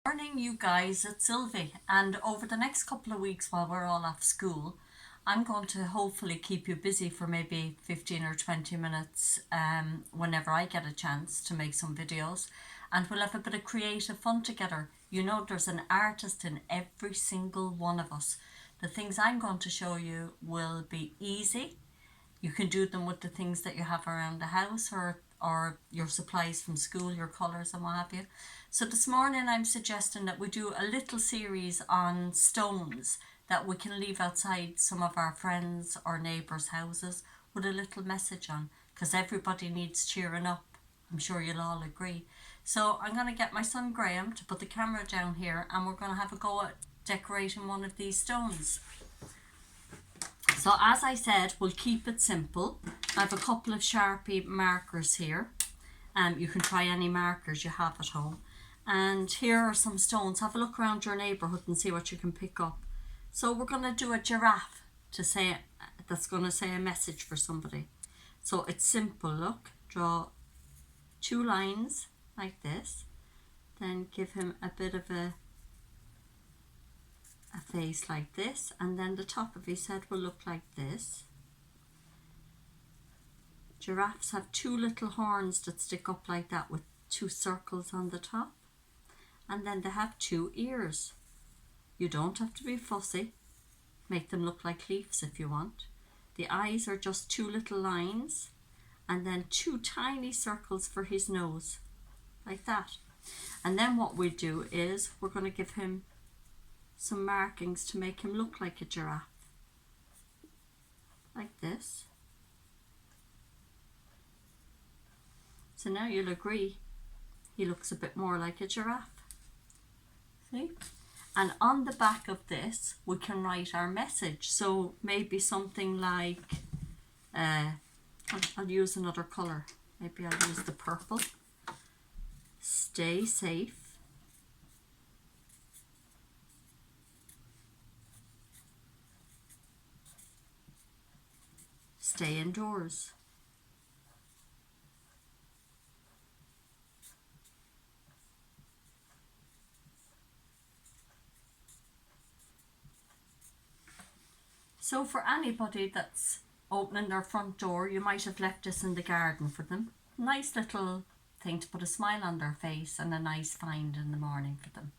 Morning, you guys, it's Sylvie, and over the next couple of weeks while we're all off school, I'm going to hopefully keep you busy for maybe 15 or 20 minutes whenever I get a chance to make some videos, and we'll have a bit of creative fun together. You know, there's an artist in every single one of us. The things I'm going to show you will be easy. You can do them with the things that you have around the house or your supplies from school, your colours and what have you. So this morning I'm suggesting that we do a little series on stones that we can leave outside some of our friends or neighbours' houses with a little message on, because everybody needs cheering up. I'm sure you'll all agree. So I'm going to get my son Graham to put the camera down here and we're going to have a go at decorating one of these stones. So as I said, we'll keep it simple. I have a couple of Sharpie markers here. You can try any markers you have at home. And here are some stones. Have a look around your neighbourhood and see what you can pick up. So we're going to do a giraffe that's going to say a message for somebody. So it's simple, look. Draw two lines like this. Then give him a bit of a face like this, and then the top of his head will look like this. Giraffes have two little horns that stick up like that with two circles on the top, and then they have two ears. You don't have to be fussy. Make them look like leaves if you want. The eyes are just two little lines, and then two tiny circles for his nose, like that. And then what we do is we're going to give him some markings to make him look like a giraffe, like this. So now you'll agree he looks a bit more like a giraffe. See? And on the back of this we can write our message. So maybe something like I'll use another colour. Maybe I'll use the purple. Stay safe. Stay indoors. So for anybody that's opening their front door, you might have left this in the garden for them. Nice little thing to put a smile on their face and a nice find in the morning for them.